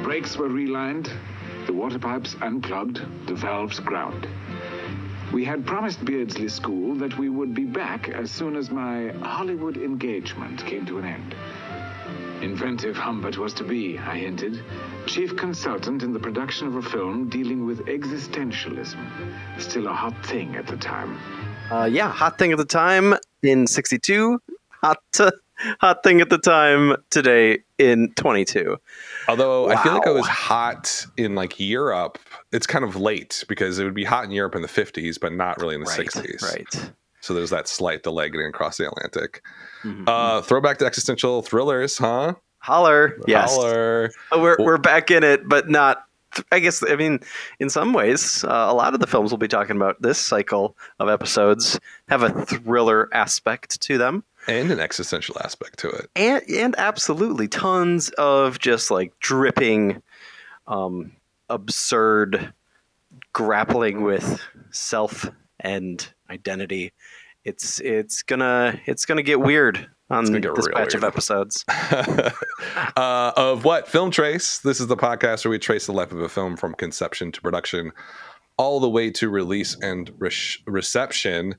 brakes were relined, the water pipes unplugged, the valves ground. We had promised Beardsley School that we would be back as soon as my Hollywood engagement came to an end. Inventive Humbert was to be, I hinted, chief consultant in the production of a film dealing with existentialism. Still a hot thing at the time. Hot thing at the time in 62. Hot thing at the time today in 22. Although Wow. I feel like it was hot in like Europe. It's kind of late because it would be hot in Europe in the 50s, but not really in the 60s. Right. So there's that slight delay getting across the Atlantic. Mm-hmm. Throwback to existential thrillers, huh? Holler. Yes. Holler. We're back in it, but not. I guess, I mean, in some ways, a lot of the films we'll be talking about this cycle of episodes have a thriller aspect to them. And an existential aspect to it. And absolutely tons of just like dripping, absurd grappling with self and identity. It's gonna get weird on this batch of episodes. Of what? Film Trace. This is the podcast where we trace the life of a film from conception to production, all the way to release and reception.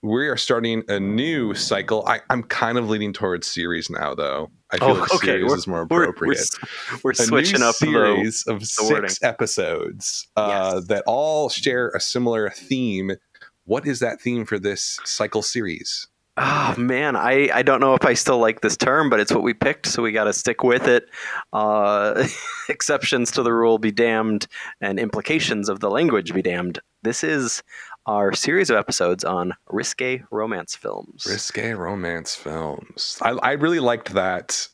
We are starting a new cycle. I'm kind of leaning towards series now, though. I feel like series is more appropriate. We're switching up series of wording. 6 episodes that all share a similar theme. What is that theme for this cycle series? Oh man, I don't know if I still like this term, but it's what we picked, so we got to stick with it. Exceptions to the rule be damned, and implications of the language be damned. This is our series of episodes on risque romance films. Risque romance films. I really liked that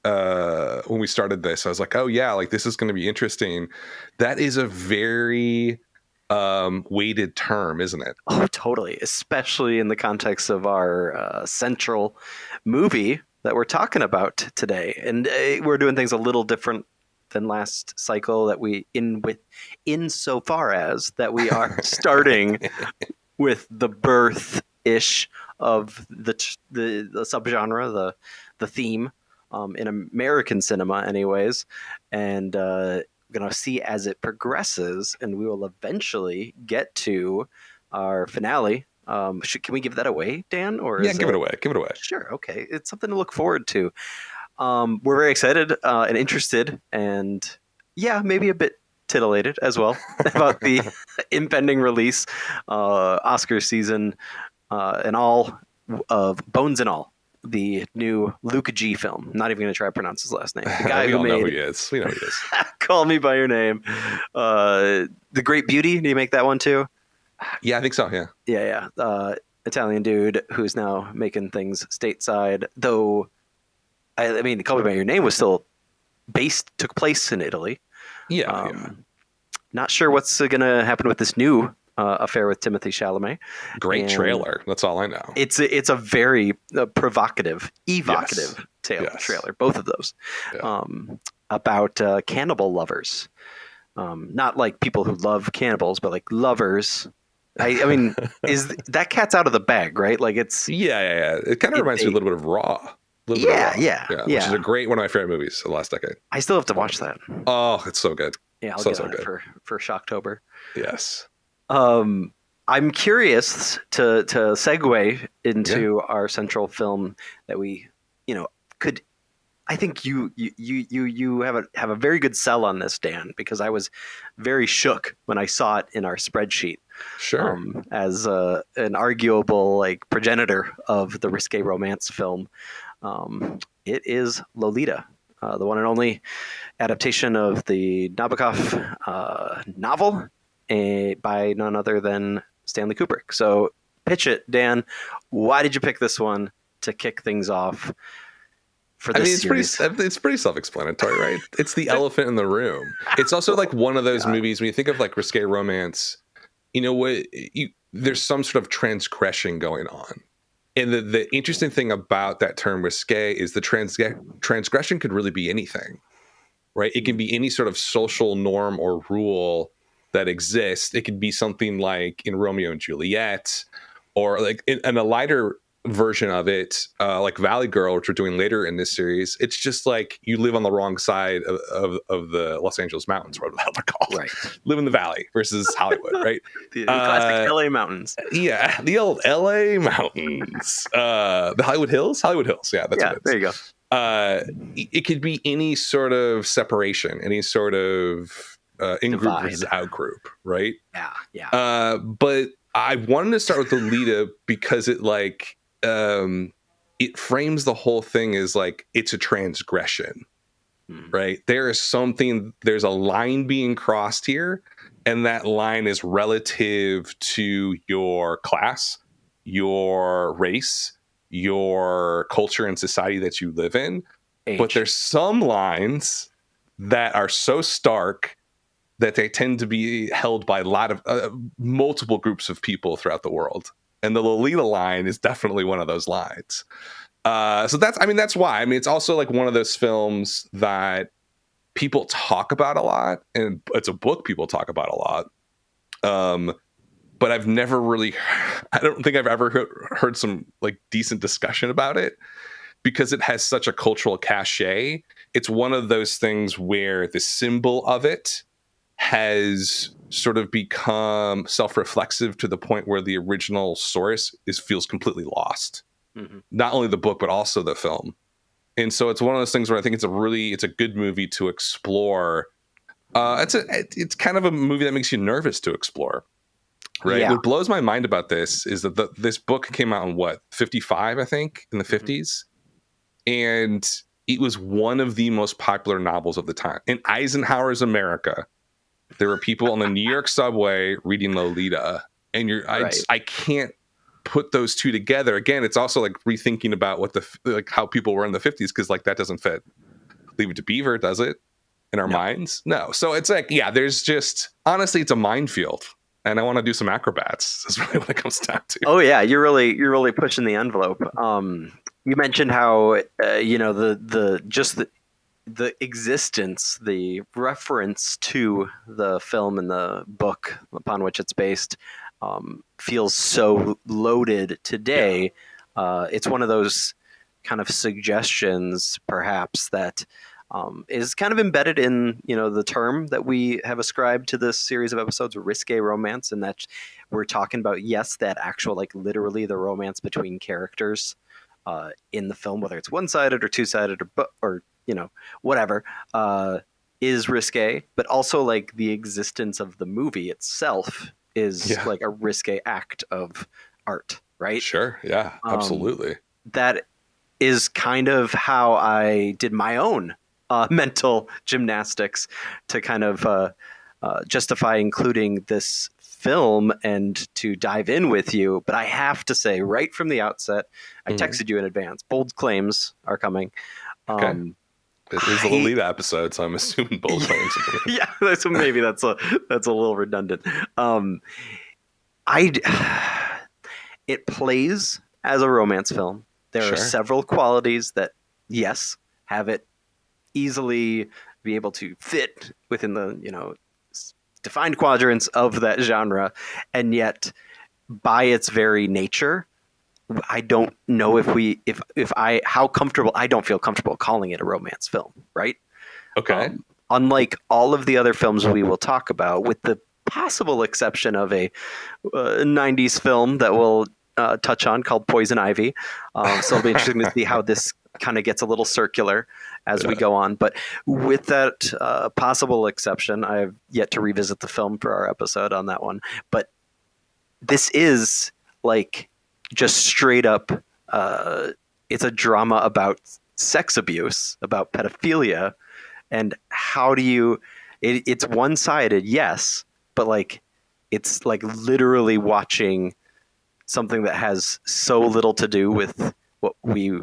when we started this. I was like, oh yeah, like this is going to be interesting. That is a very weighted term, isn't it? Oh, totally. Especially in the context of our central movie that we're talking about today. And we're doing things a little different than last cycle that we insofar as that we are starting with the birth-ish of the subgenre, the theme in American cinema anyways. And going to see as it progresses, and we will eventually get to our finale. Can we give that away, Dan? Or give it away. Give it away. Sure. Okay. It's something to look forward to. We're very excited and interested, and maybe a bit titillated as well about the impending release, Oscar season, and all of Bones and All, the new Luke G film. I'm not even going to try to pronounce his last name. The guy we who all made know who he is. We know who he is. Call Me by Your Name. The Great Beauty. Do you make that one too? Yeah, I think so. Yeah. Yeah. Italian dude who's now making things stateside. Though, I mean, Call Me by Your Name was still took place in Italy. Yeah. Not sure what's going to happen with this new affair with Timothée Chalamet. Great trailer. That's all I know. It's a very evocative trailer. Both of those about cannibal lovers. Not like people who love cannibals, but like lovers. I mean, is that cat's out of the bag, right? Like it's It kind of reminds me a little bit of Raw. Which is one of my favorite movies of the last decade. I still have to watch that. Oh, it's so good. Yeah, I'll get on it for Shocktober. Yes. I'm curious to segue into our central film that we, could. I think you have a very good sell on this, Dan, because I was very shook when I saw it in our spreadsheet. Sure. As an arguable progenitor of the risque romance film, it is Lolita, the one and only adaptation of the Nabokov novel by none other than Stanley Kubrick. So pitch it, Dan. Why did you pick this one to kick things off for this series? It's pretty self-explanatory, right? It's the elephant in the room. It's also like one of those movies, when you think of like risque romance, there's some sort of transgression going on. And the interesting thing about that term risque is the transgression could really be anything, right? It can be any sort of social norm or rule that exists. It could be something like in Romeo and Juliet, or like in a lighter version of it, like Valley Girl, which we're doing later in this series, it's just like you live on the wrong side of the Los Angeles mountains, whatever the hell they're called. Right. Live in the valley versus Hollywood, right? The classic LA mountains. Yeah, the old LA mountains. The Hollywood Hills? Hollywood Hills, yeah, that's what it is. There you go. It could be any sort of separation, any sort of in-group versus out-group, right? Yeah. But I wanted to start with Lolita because it it frames the whole thing as like it's a transgression, right? There's a line being crossed here, and that line is relative to your class, your race, your culture and society that you live in. Age. But there's some lines that are so stark that they tend to be held by a lot of multiple groups of people throughout the world. And the Lolita line is definitely one of those lines. So that's why. I mean, it's also like one of those films that people talk about a lot, and it's a book people talk about a lot. But I've never really, I don't think I've ever heard some like decent discussion about it because it has such a cultural cachet. It's one of those things where the symbol of it has sort of become self-reflexive to the point where the original source feels completely lost. Mm-hmm. Not only the book, but also the film. And so it's one of those things where I think it's a good movie to explore. It's kind of a movie that makes you nervous to explore. Right. Yeah. What blows my mind about this is that this book came out in 55, I think, in the 50s. And it was one of the most popular novels of the time. In Eisenhower's America, there were people on the New York subway reading Lolita. And I can't put those two together. Again, it's also like rethinking about how people were in the 50s, because like that doesn't fit Leave It to Beaver, does it? In our minds? No. So it's like, yeah, there's just, honestly, it's a minefield. And I want to do some acrobats. That's really what it comes down to. Oh yeah, you're really pushing the envelope. You mentioned how the existence, the reference to the film and the book upon which it's based, feels so loaded today. Yeah. It's one of those kind of suggestions, perhaps, that is kind of embedded in, the term that we have ascribed to this series of episodes, Risqué Romance, and that we're talking about, yes, that actual, like, literally the romance between characters in the film, whether it's one-sided or two-sided or whatever, is risque, but also like the existence of the movie itself is like a risque act of art, right? Sure. Yeah, absolutely. That is kind of how I did my own mental gymnastics to kind of justify including this film and to dive in with you. But I have to say right from the outset, I texted you in advance. Bold claims are coming. Okay. It is the Lolita episode, so I'm assuming bold claims. Yeah, so maybe that's a little redundant. It plays as a romance film. There are several qualities that, yes, have it easily be able to fit within the defined quadrants of that genre, and yet by its very nature, I don't know how comfortable. I don't feel comfortable calling it a romance film, right? Okay. Unlike all of the other films we will talk about, with the possible exception of a 90s film that we'll touch on called Poison Ivy. So it'll be interesting to see how this kind of gets a little circular as we go on. But with that possible exception, I have yet to revisit the film for our episode on that one. But this is like just straight up, it's a drama about sex abuse, about pedophilia, and how do you, it's one-sided, yes, but like, it's like literally watching something that has so little to do with what we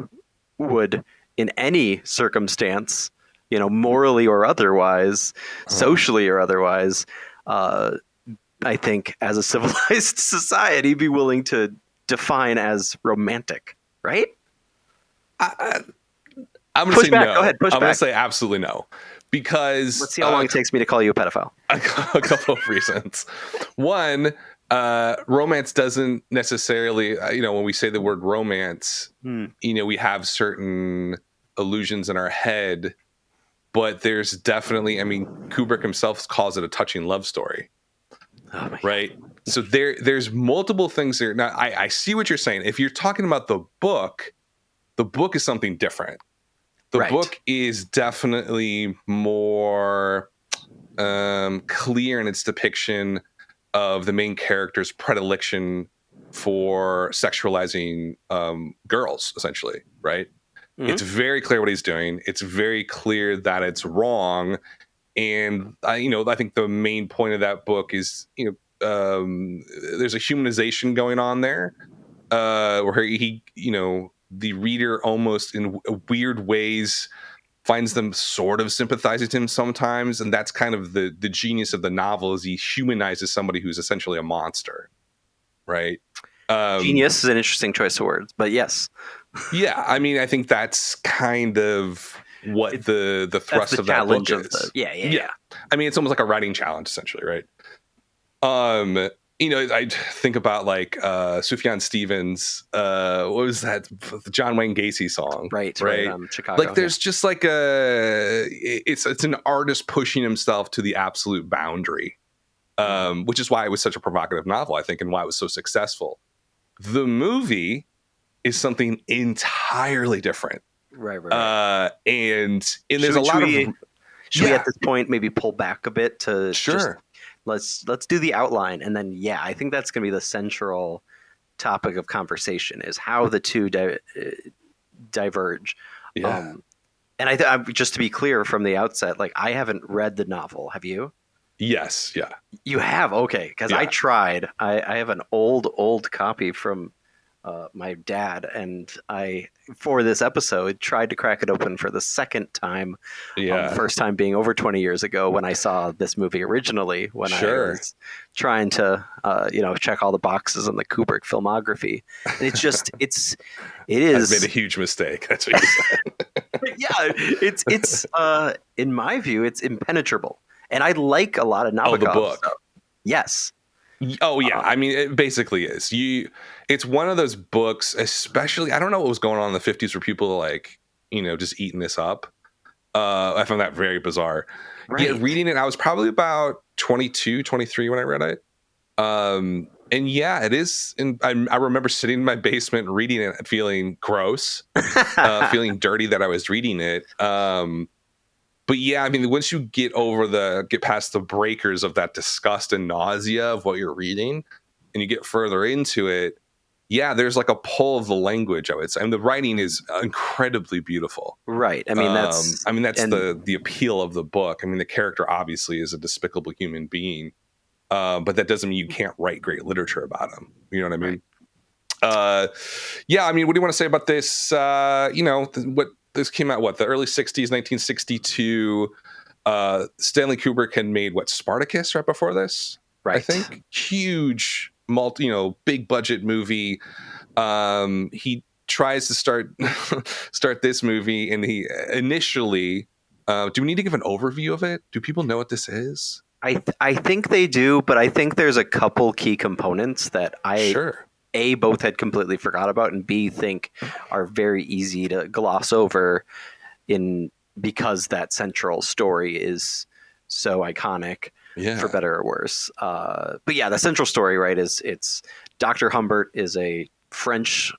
would in any circumstance, morally or otherwise, socially or otherwise, I think as a civilized society, be willing to define as romantic, right? I'm going to say back. no. Go ahead, push I'm going back. to say absolutely no. Because let's see how long it takes me to call you a pedophile. A couple of reasons. One, romance doesn't necessarily, when we say the word romance, we have certain illusions in our head, but there's definitely, Kubrick himself calls it a touching love story. Oh my right? God. So there's multiple things there. Now, I see what you're saying. If you're talking about the book is something different. The Right. book is definitely more clear in its depiction of the main character's predilection for sexualizing girls, essentially, right? It's very clear what he's doing. It's very clear that it's wrong. And I think the main point of that book is, there's a humanization going on there, where he, the reader almost in weird ways finds them sort of sympathizing to him sometimes, and that's kind of the genius of the novel, is he humanizes somebody who's essentially a monster, right? Genius is an interesting choice of words, but yes. Yeah, I think that's kind of what the thrust of that book is. Yeah. It's almost like a writing challenge, essentially, right? I think about like Sufjan Stevens, what was that, the John Wayne Gacy song, right? Chicago. Like there's just like it's an artist pushing himself to the absolute boundary, which is why it was such a provocative novel, I think, and why it was so successful. The movie is something entirely different, right. And there's a lot of. Should we at this point maybe pull back a bit to sure? Let's do the outline, and then I think that's going to be the central topic of conversation, is how the two diverge. Yeah. And I just to be clear from the outset, like, I haven't read the novel. Have you? Yes. Yeah. You have? Okay, because I tried. I have an old copy from my dad, and I, for this episode, tried to crack it open for the second time. The first time being over 20 years ago when I saw this movie originally, when I was trying to check all the boxes in the Kubrick filmography. And it's just it is. I've made a huge mistake. That's what you said. It's in my view, it's impenetrable, and I like a lot of Nabokov. The book. Stuff. Yes. Oh yeah, it basically is. It's one of those books, especially, I don't know what was going on in the 50s where people like, just eating this up. I found that very bizarre. Right. Yeah, reading it, I was probably about 22, 23 when I read it. And it is. And I remember sitting in my basement reading it and feeling gross, feeling dirty that I was reading it. But once you get past the breakers of that disgust and nausea of what you're reading, and you get further into it, there's like a pull of the language, I would say. And the writing is incredibly beautiful. Right. That's the appeal of the book. The character obviously is a despicable human being, but that doesn't mean you can't write great literature about him. You know what I mean? Right. What do you want to say about this? This came out, the early 60s, 1962. Stanley Kubrick had made Spartacus right before this. Right. I think huge, big budget movie. He tries to start this movie, and he initially. Do we need to give an overview of it? Do people know what this is? I think they do, but I think there's a couple key components that A, both had completely forgot about, and B, think are very easy to gloss over because that central story is so iconic, for better or worse. But the central story, right, is it's Dr. Humbert is a French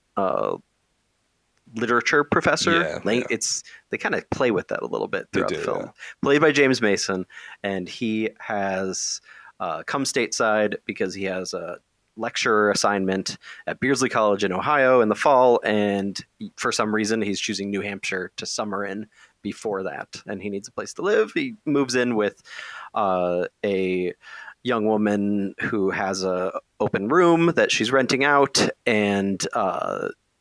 literature professor. They kind of play with that a little bit throughout the film. Played by James Mason, and he has come stateside because he has a lecture assignment at Beardsley College in Ohio in the fall, and for some reason he's choosing New Hampshire to summer in before that, and he needs a place to live. He moves in with a young woman who has a open room that she's renting out, and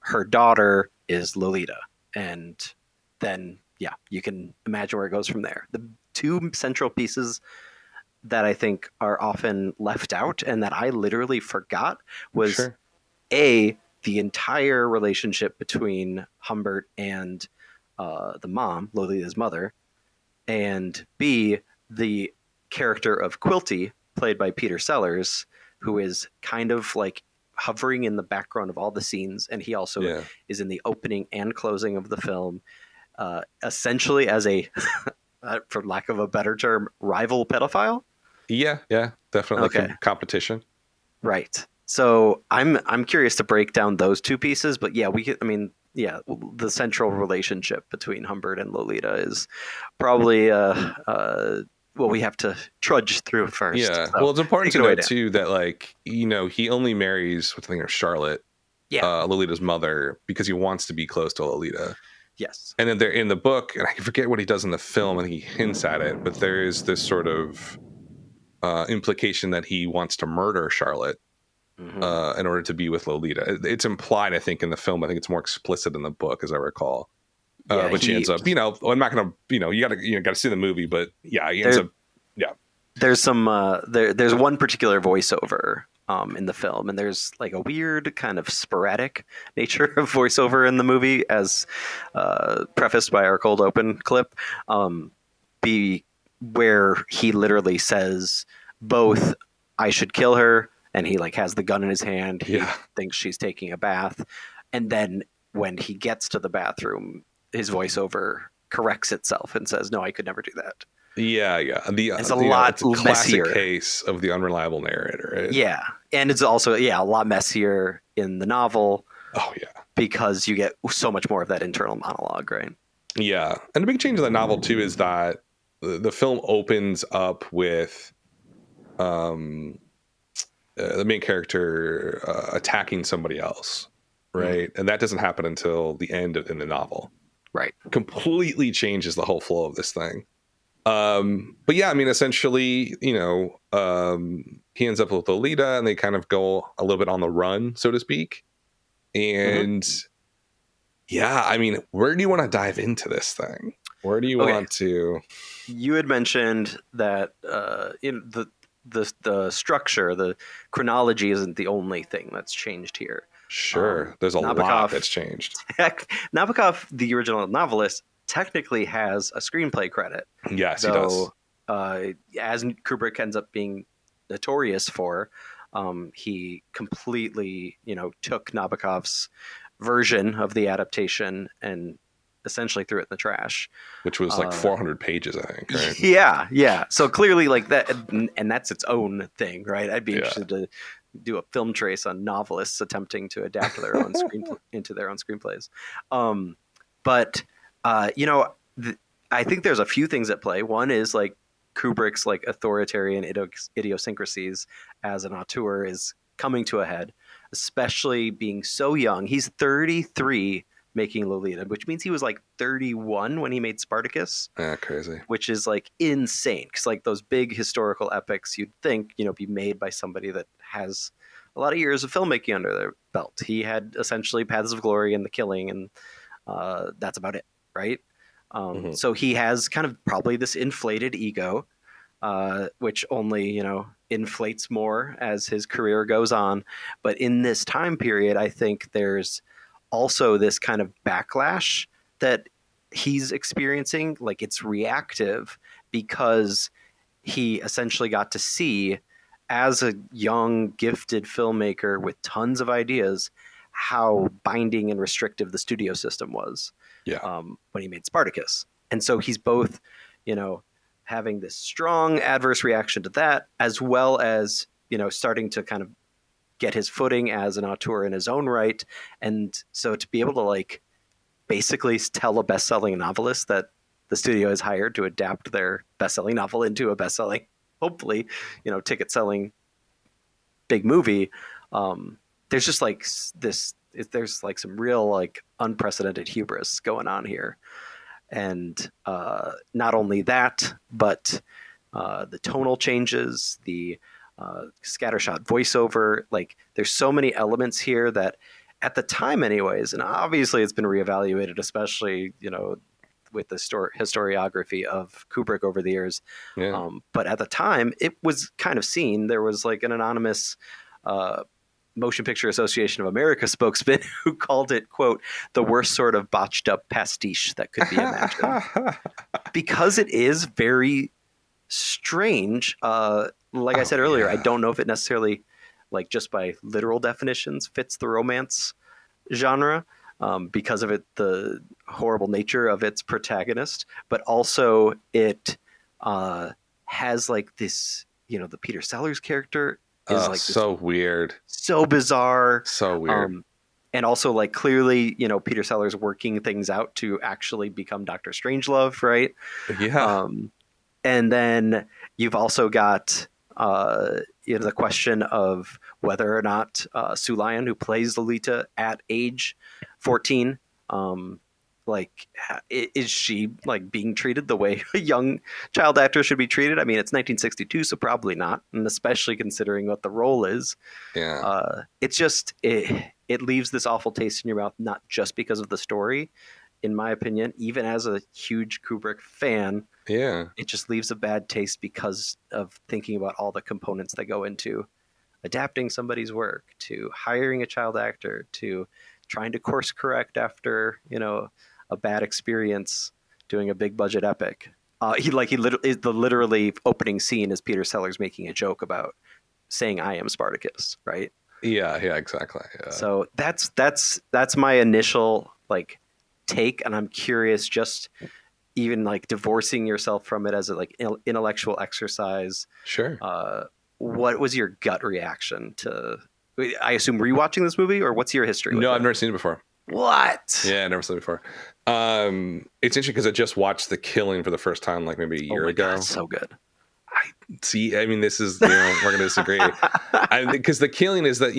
her daughter is Lolita, and then you can imagine where it goes from there. The two central pieces that I think are often left out and that I literally forgot was the entire relationship between Humbert and the mom, Lolita's mother, and B, the character of Quilty, played by Peter Sellers, who is kind of like hovering in the background of all the scenes, and he also is in the opening and closing of the film, essentially as a, for lack of a better term, rival pedophile. Yeah, definitely. Okay. Competition. Right. So I'm curious to break down those two pieces, but yeah, the central relationship between Humbert and Lolita is probably what we have to trudge through first. Yeah. So, well, it's important to away, note Dan. too that, like, you know, he only marries what's the name of Charlotte, Lolita's mother, because he wants to be close to Lolita. Yes. And then they're in the book, and I forget what he does in the film, and he hints at it, but there is this sort of implication that he wants to murder Charlotte in order to be with Lolita. It's implied, I think, in the film. I think it's more explicit in the book, as I recall. Which he ends up, you know, I'm not gonna, you know, you gotta see the movie, but yeah, he ends up, There's some there's one particular voiceover in the film, and there's like a weird kind of sporadic nature of voiceover in the movie, as prefaced by our cold open clip, where he literally says both, "I should kill her," and he like has the gun in his hand. He thinks she's taking a bath, and then when he gets to the bathroom, his voiceover corrects itself and says, "No, I could never do that." Yeah. It's a lot it's a classic messier case of the unreliable narrator, right? Yeah, and it's also a lot messier in the novel. Oh yeah, because you get so much more of that internal monologue, right? Yeah, and the big change in the novel too is that the film opens up with the main character attacking somebody else, right? And that doesn't happen until the end in the novel. Right. Completely changes the whole flow of this thing. But yeah, I mean, essentially, you know, he ends up with Lolita, and they kind of go a little bit on the run, so to speak. And yeah, I mean, where do you want to dive into this thing? Where do you want to? You had mentioned that in the structure, the chronology isn't the only thing that's changed here. Sure, there's a lot that's changed. Nabokov, the original novelist, technically has a screenplay credit. Yes, he does. As Kubrick ends up being notorious for, he completely, took Nabokov's version of the adaptation and essentially threw it in the trash. Which was like 400 pages, I think, right? Yeah. So clearly, like that, and that's its own thing, right? I'd be interested to do a film trace on novelists attempting to adapt their own into their own screenplays. I think there's a few things at play. One is like Kubrick's like authoritarian idiosyncrasies as an auteur is coming to a head, especially being so young. He's 33 making Lolita, which means he was like 31 when he made Spartacus. Yeah, crazy. Which is like insane, because like those big historical epics, you'd think, be made by somebody that has a lot of years of filmmaking under their belt. He had essentially Paths of Glory and The Killing, and that's about it, right? So he has kind of probably this inflated ego, which only, inflates more as his career goes on. But in this time period, I think there's also this kind of backlash that he's experiencing. Like, it's reactive because he essentially got to see, as a young, gifted filmmaker with tons of ideas, how binding and restrictive the studio system was when he made Spartacus. And so he's both, having this strong adverse reaction to that, as well as, starting to kind of get his footing as an auteur in his own right. And so to be able to like basically tell a best-selling novelist that the studio has hired to adapt their best-selling novel into a best-selling, hopefully, ticket-selling big movie, there's just like there's like some real like unprecedented hubris going on here. And not only that, but the tonal changes, the scattershot voiceover, like there's so many elements here that at the time anyways, and obviously it's been reevaluated, especially, with the historiography of Kubrick over the years. But at the time it was kind of seen. There was like an anonymous Motion Picture Association of America spokesman who called it, quote, the worst sort of botched up pastiche that could be imagined. Because it is very strange. Like I said earlier, I don't know if it necessarily like just by literal definitions, fits the romance genre because of the horrible nature of its protagonist, but also it has like this, the Peter Sellers character is like this So weird. so bizarre. So weird. And also like clearly, Peter Sellers working things out to actually become Dr. Strangelove, right? Yeah. And then you've also got the question of whether or not Sue Lyon, who plays Lolita at age 14, like is she like being treated the way a young child actor should be treated? I mean, it's 1962, so probably not, and especially considering what the role is. Yeah. It's just it leaves this awful taste in your mouth, not just because of the story, in my opinion. Even as a huge Kubrick fan, Yeah. it just leaves a bad taste because of thinking about all the components that go into adapting somebody's work, to hiring a child actor, to trying to course correct after a bad experience doing a big budget epic. The literally opening scene is Peter Sellers making a joke about saying "I am Spartacus," right? Yeah. Exactly. Yeah. So that's my initial like take, and I'm curious, just even like divorcing yourself from it as a like intellectual exercise. Sure. What was your gut reaction to? I assume rewatching this movie, or what's your history with it? I've never seen it before. What? Yeah, never seen it before. It's interesting because I just watched The Killing for the first time, like maybe a year ago. God, so good. I mean, this is, we're going to disagree. Because The Killing is that,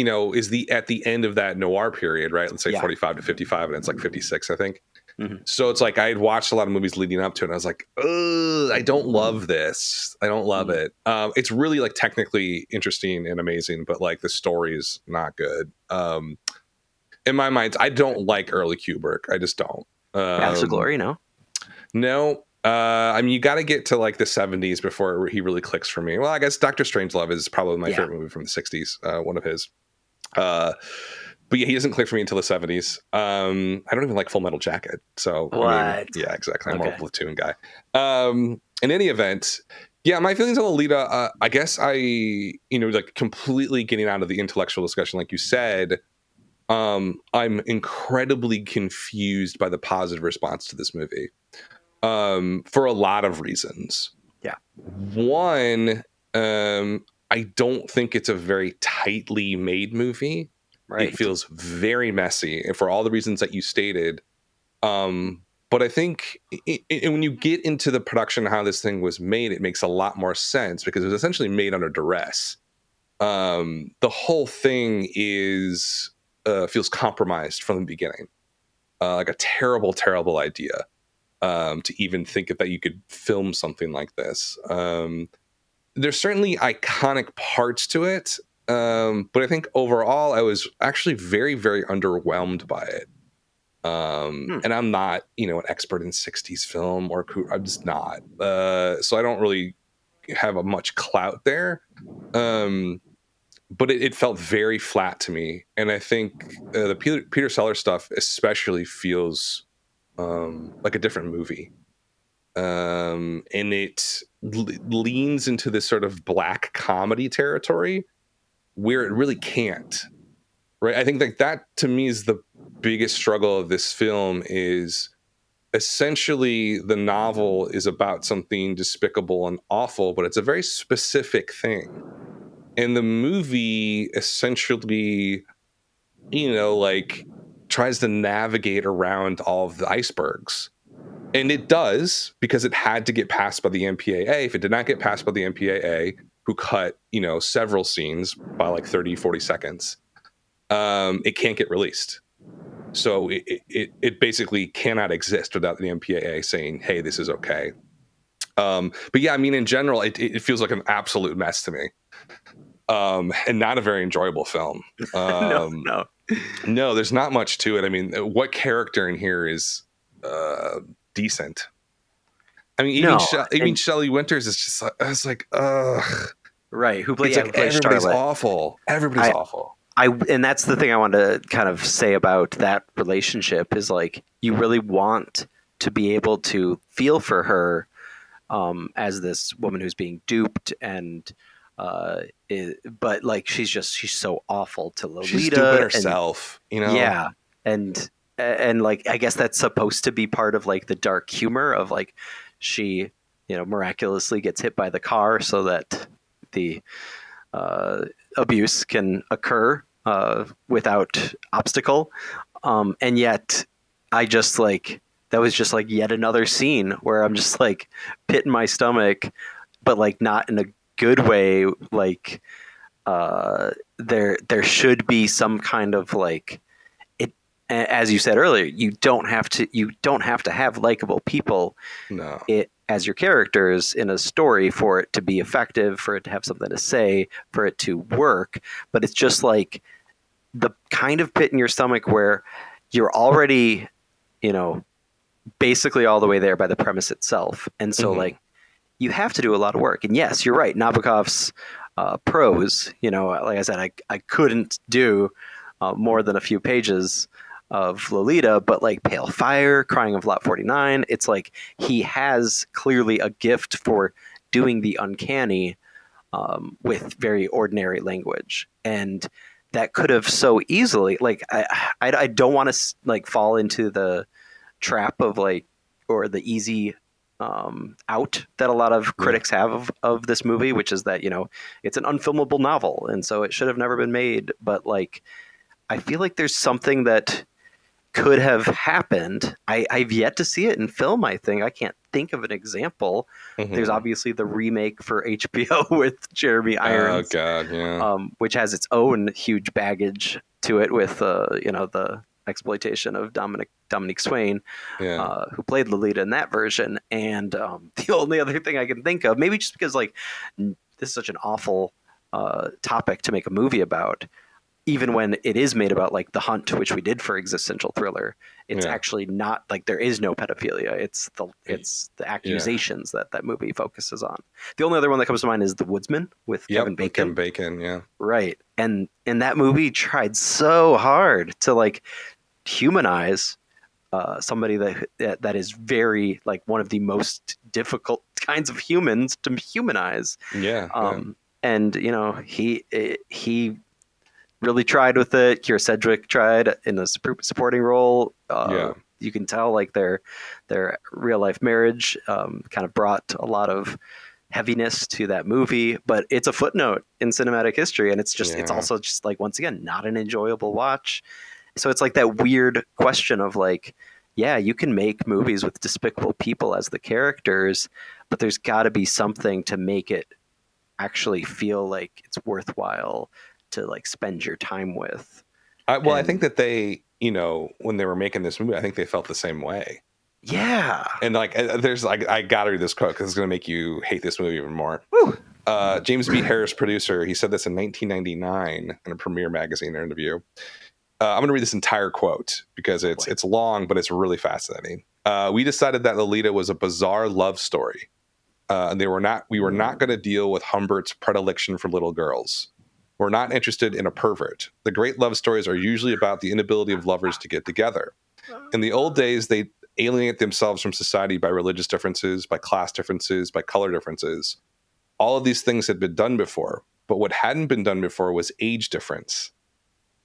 at the end of that noir period, right? Let's say 45 to 55, and it's like 56, I think. Mm-hmm. So it's like I had watched a lot of movies leading up to it, and I was like, I don't love this. I don't love it. It's really like technically interesting and amazing, but like the story is not good. In my mind, I don't like early Kubrick. I just don't. Paths of Glory, no? No. I mean, you got to get to like the 70s before he really clicks for me. Well, I guess Dr. Strangelove is probably my favorite movie from the 60s, one of his. But yeah, he doesn't click for me until the 70s. I don't even like Full Metal Jacket. So, what? I mean, yeah, exactly. I'm more a Platoon guy. In any event, yeah, my feelings on Lolita, I guess like completely getting out of the intellectual discussion, like you said, I'm incredibly confused by the positive response to this movie. For a lot of reasons. Yeah. One, I don't think it's a very tightly made movie. Right. It feels very messy, and for all the reasons that you stated. But I think when you get into the production of how this thing was made, it makes a lot more sense because it was essentially made under duress. The whole thing feels compromised from the beginning, like a terrible, terrible idea. To even think that you could film something like this. There's certainly iconic parts to it, but I think overall I was actually very, very underwhelmed by it. And I'm not, an expert in 60s film, I'm just not. So I don't really have much clout there. But it felt very flat to me. And I think the Peter Sellers stuff especially feels like a different movie. And it leans into this sort of black comedy territory where it really can't, right? I think like that to me is the biggest struggle of this film is essentially the novel is about something despicable and awful, but it's a very specific thing. And the movie essentially, like tries to navigate around all of the icebergs. And it does because it had to get passed by the MPAA. If it did not get passed by the MPAA, who cut, several scenes by like 30, 40 seconds, it can't get released. So it basically cannot exist without the MPAA saying, hey, this is okay. But yeah, I mean, in general, it feels like an absolute mess to me. And not a very enjoyable film. No, there's not much to it. I mean, what character in here is decent? I mean, even Shelley Winters is just like, I was like, ugh. Right. Everybody's Charlotte. awful. Everybody's awful. And that's the thing I wanted to kind of say about that relationship is like, you really want to be able to feel for her as this woman who's being duped and But like she's so awful to Lolita. She's stupid herself, you know. Yeah, and like I guess that's supposed to be part of like the dark humor of like she miraculously gets hit by the car so that the abuse can occur without obstacle. And yet I just like that was just like yet another scene where I'm just like pit in my stomach, but like not in a good way. Like there should be some kind of like it, as you said earlier, you don't have to have likable people No. as your characters in a story for it to be effective, for it to have something to say, for it to work. But it's just like the kind of pit in your stomach where you're already, basically all the way there by the premise itself. And so like you have to do a lot of work. And yes, you're right. Nabokov's prose, like I said, I couldn't do more than a few pages of Lolita, but like Pale Fire, Crying of Lot 49, it's like he has clearly a gift for doing the uncanny with very ordinary language. And that could have so easily, like, I don't want to like fall into the trap of like, or the easy out that a lot of critics have of this movie, which is that, it's an unfilmable novel. And so it should have never been made. But like, I feel like there's something that could have happened. I've yet to see it in film, I think. I can't think of an example. There's obviously the remake for HBO with Jeremy Irons. Oh, God, yeah. Which has its own huge baggage to it with, the exploitation of Dominique Swain, who played Lolita in that version. And the only other thing I can think of, maybe just because like this is such an awful topic to make a movie about, even when it is made about like The Hunt, which we did for existential thriller, it's actually not like there is no pedophilia. It's the accusations that movie focuses on. The only other one that comes to mind is The Woodsman with Kevin Bacon. Kevin Bacon, yeah. Right. And that movie tried so hard to like humanize somebody that is very like one of the most difficult kinds of humans to humanize. And he really tried with it. Keira Sedgwick tried in a supporting role. You can tell like their real life marriage kind of brought a lot of heaviness to that movie, but it's a footnote in cinematic history, and it's just it's also just like, once again, not an enjoyable watch. So it's like that weird question of like, yeah, you can make movies with despicable people as the characters, but there's got to be something to make it actually feel like it's worthwhile to like spend your time with. I think that they, when they were making this movie, I think they felt the same way. Yeah. And like, there's like, I gotta read this quote because it's going to make you hate this movie even more. James B. Harris, producer, he said this in 1999 in a Premiere magazine interview. I'm going to read this entire quote because it's long, but it's really fascinating. We decided that Lolita was a bizarre love story. And we were not going to deal with Humbert's predilection for little girls. We're not interested in a pervert. The great love stories are usually about the inability of lovers to get together. In the old days, they alienate themselves from society by religious differences, by class differences, by color differences. All of these things had been done before, but what hadn't been done before was age difference.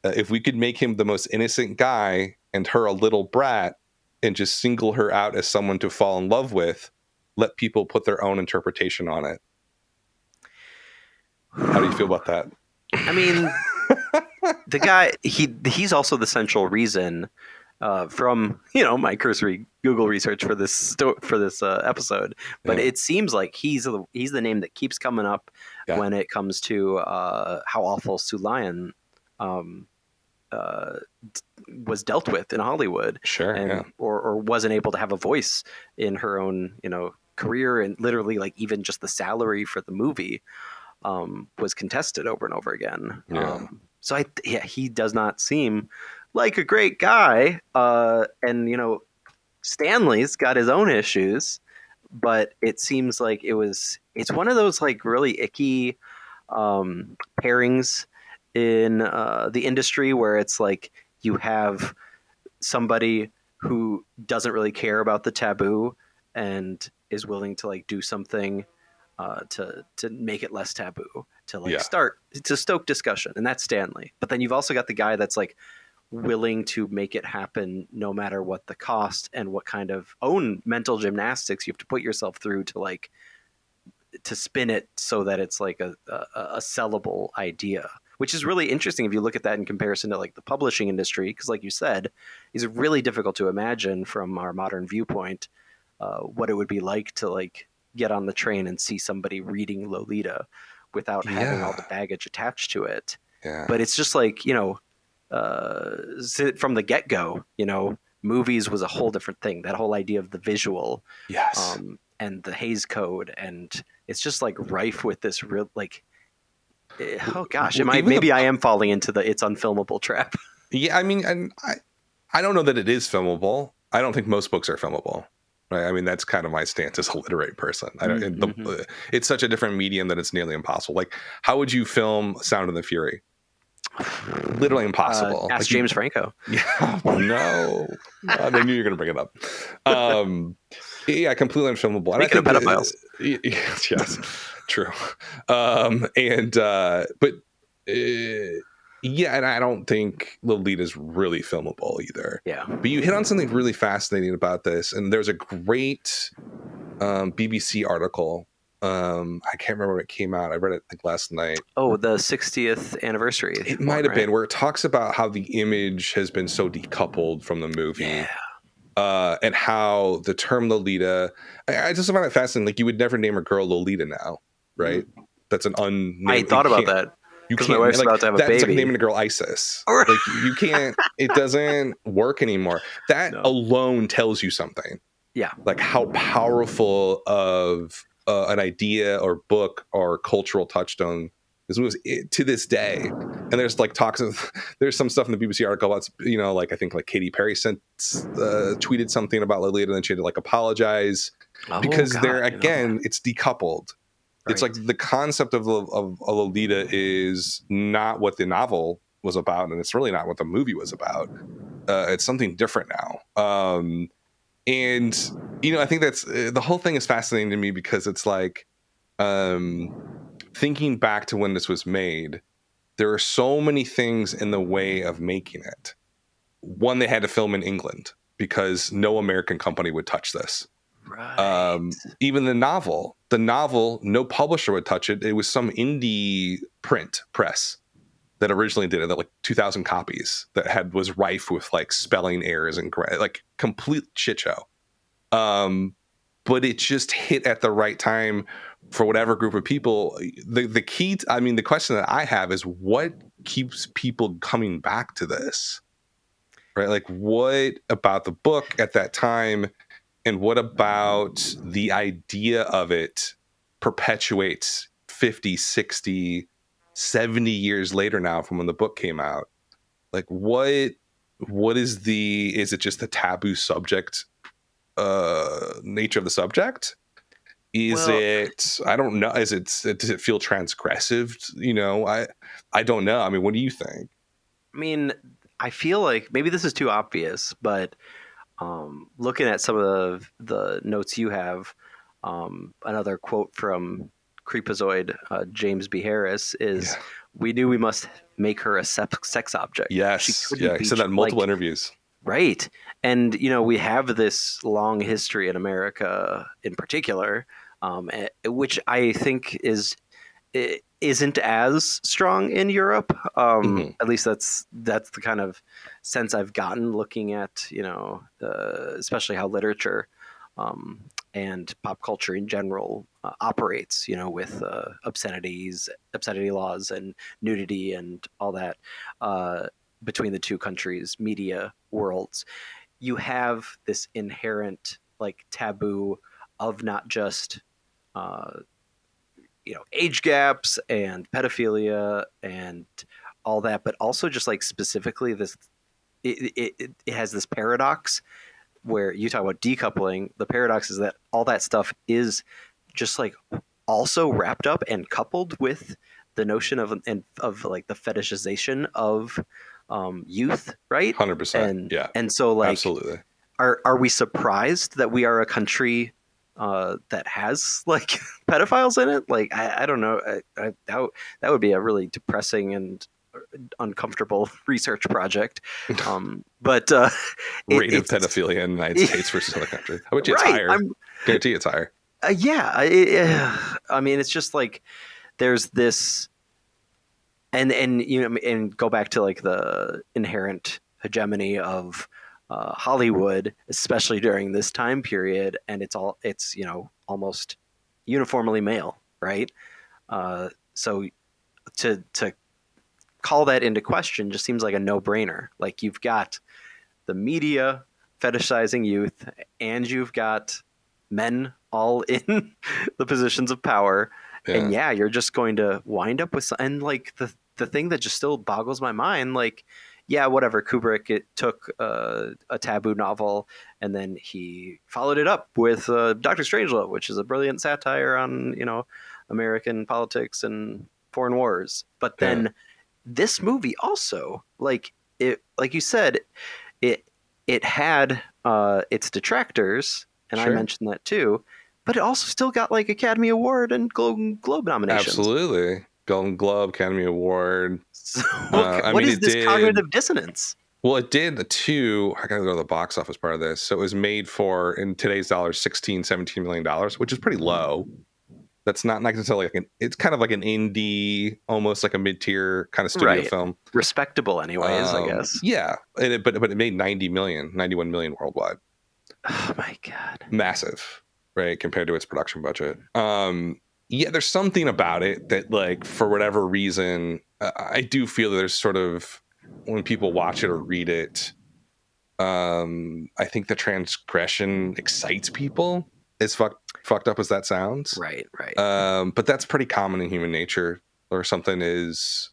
If we could make him the most innocent guy and her a little brat and just single her out as someone to fall in love with, let people put their own interpretation on it. How do you feel about that? I mean, the guy, he's also the central reason from, my cursory Google research for this episode. But it seems like he's the name that keeps coming up when it comes to how awful Sue Lyon was dealt with in Hollywood. Or wasn't able to have a voice in her own, career, and literally like even just the salary for the movie was contested over and over again. So he does not seem like a great guy. And Stanley's got his own issues, but it seems like it's one of those like really icky pairings in the industry where it's like you have somebody who doesn't really care about the taboo and is willing to like do something to make it less taboo, to Yeah. start to stoke discussion, and that's Stanley. But then you've also got the guy that's like willing to make it happen no matter what the cost and what kind of own mental gymnastics you have to put yourself through to spin it so that it's like a sellable idea, which is really interesting if you look at that in comparison to like the publishing industry, because like you said, it's really difficult to imagine from our modern viewpoint what it would be like to like get on the train and see somebody reading Lolita without having all the baggage attached to it. Yeah. But it's just like, from the get-go, movies was a whole different thing. That whole idea of the visual, Yes. and the Hays Code, and it's just like rife with this real like, oh gosh, maybe I am falling into the it's unfilmable trap. Yeah, I mean, and I don't know that it is filmable. I don't think most books are filmable. Right? I mean, that's kind of my stance as a literary person. It's such a different medium that it's nearly impossible. Like, how would you film Sound of the Fury? Literally impossible. Ask James Franco. Yeah, no. I knew you were going to bring it up. Yeah, completely unfilmable. Speaking of pedophiles. Yes, true. Yeah, and I don't think Lolita's really filmable either. Yeah. But you hit on something really fascinating about this, and there's a great BBC article. I can't remember when it came out. I read it like last night. Oh, the 60th anniversary. It might have been, where it talks about how the image has been so decoupled from the movie. Yeah. And how the term Lolita, I just find it fascinating. Like, you would never name a girl Lolita now, right? Mm-hmm. That's an unnamed. I thought about that. Because my wife's about to have a baby. That's like naming a girl Isis. Like, you can't. It doesn't work anymore. That alone tells you something. Yeah. Like how powerful of an idea or book or cultural touchstone this was to this day. And there's like talks of, there's some stuff in the BBC article that's, like I think like Katy Perry tweeted something about Lolita, and then she had to like apologize because it's decoupled. Right. It's like the concept of a Lolita is not what the novel was about, and it's really not what the movie was about. It's something different now. And I think that's the whole thing is fascinating to me, because it's like, thinking back to when this was made, there are so many things in the way of making it. One, they had to film in England because no American company would touch this. Right. Even the novel, no publisher would touch it. It was some indie press that originally did it, that like 2,000 copies, that was rife with like spelling errors and like complete shit show. But it just hit at the right time for whatever group of people. The key, the question that I have is, what keeps people coming back to this? Right? Like, what about the book at that time, and what about the idea of it perpetuates 50, 60, 70 years later now from when the book came out? Like, what is it just the taboo subject nature of the subject? I don't know. Does it feel transgressive? I don't know. I mean, what do you think? I mean, I feel like maybe this is too obvious, but looking at some of the notes you have, another quote from Creepazoid, James B. Harris, is, "We knew we must make her a sex object." Yes. He said that in multiple interviews. Right. And, we have this long history in America in particular, which I think isn't as strong in Europe. At least that's the kind of sense I've gotten looking at, especially how literature and pop culture in general operates, with obscenity laws and nudity and all that between the two countries' media worlds. You have this inherent like taboo of not just age gaps and pedophilia and all that, but also just like specifically this, it has this paradox where you talk about decoupling. The paradox is that all that stuff is just like also wrapped up and coupled with the notion of like the fetishization of youth, right? 100%. And so like, absolutely. Are we surprised that we are a country that has like pedophiles in it. Like I don't know. That would be a really depressing and uncomfortable research project. But Rate of it's pedophilia in the United States versus other countries. I bet you it's right. higher. Guarantee it's higher. Yeah. I mean, it's just like there's this, and you know, and go back to like the inherent hegemony of Hollywood, especially during this time period, and it's you know almost uniformly male, right? So to call that into question just seems like a no brainer. Like you've got the media fetishizing youth, and you've got men all in the positions of power. And yeah, you're just going to wind up with, and like the thing that just still boggles my mind, like, yeah, whatever, Kubrick, it took a taboo novel and then he followed it up with Dr. Strangelove, which is a brilliant satire on, you know, American politics and foreign wars. But then this movie also, like it, like you said, it had its detractors, and I mentioned that too, but it also still got like Academy Award and Globe nominations. Absolutely. Golden Globe, Academy Award. So what is this cognitive dissonance? Well, it did too. I gotta go to the box office part of this. So it was made for, in today's dollars, $16-17 million, which is pretty low. That's not necessarily like it's kind of like an indie, almost like a mid-tier kind of studio film. Respectable anyways, I guess. Yeah. But it made 91 million worldwide. Oh my God. Massive, right? Compared to its production budget. Yeah, there's something about it that, like, for whatever reason, I do feel that there's sort of, when people watch it or read it, I think the transgression excites people, as fucked up as that sounds. Right. But that's pretty common in human nature, or something is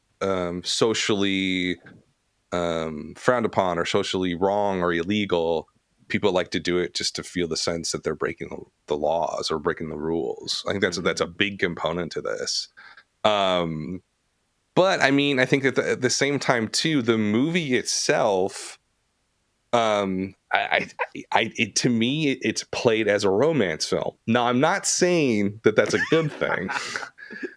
socially frowned upon or socially wrong or illegal. People like to do it just to feel the sense that they're breaking the laws or breaking the rules. I think that's a big component to this. But I mean, I think that at the same time too, the movie itself, to me, it's played as a romance film. Now, I'm not saying that that's a good thing.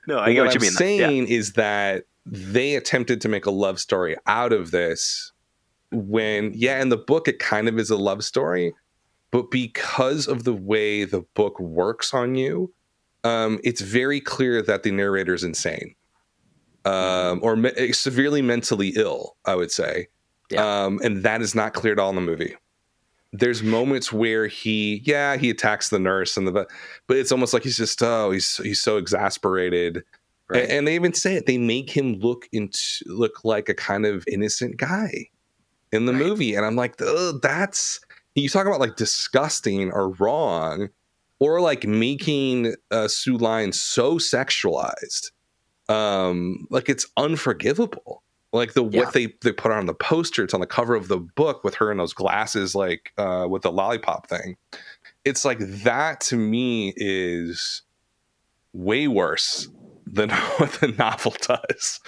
No, I get what you mean. What I'm saying is that they attempted to make a love story out of this. When, in the book, it kind of is a love story, but because of the way the book works on you, it's very clear that the narrator is insane, or severely mentally ill, I would say. And that is not clear at all in the movie. There's moments where he attacks the nurse but it's almost like he's just, he's so exasperated. Right. And they even say it. They make him look like a kind of innocent guy in the movie. And I'm like, that's, you talk about like disgusting or wrong, or like making Sue Lyon so sexualized. Like it's unforgivable. Like what they put on the poster, it's on the cover of the book with her in those glasses, like with the lollipop thing. It's like that to me is way worse than what the novel does.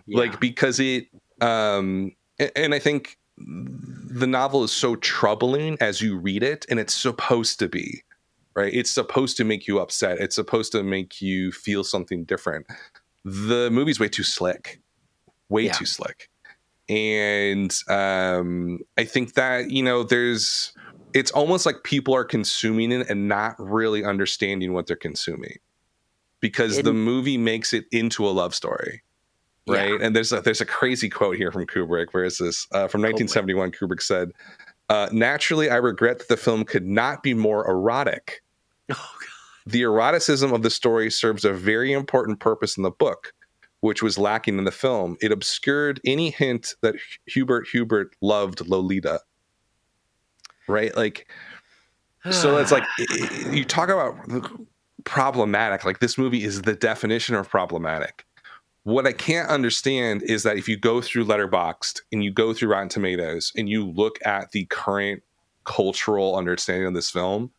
Like, because it, and I think the novel is so troubling as you read it, and it's supposed to be, right? It's supposed to make you upset. It's supposed to make you feel something different. The movie's way too slick. Too slick. And I think that, you know, it's almost like people are consuming it and not really understanding what they're consuming, because the movie makes it into a love story. Right. And there's a crazy quote here from Kubrick. Where is this? From 1971, Kubrick said, naturally, I regret that the film could not be more erotic. Oh, God. The eroticism of the story serves a very important purpose in the book, which was lacking in the film. It obscured any hint that Hubert loved Lolita. Right? Like, so it's like, you talk about problematic. Like, this movie is the definition of problematic. What I can't understand is that if you go through Letterboxd and you go through Rotten Tomatoes and you look at the current cultural understanding of this film,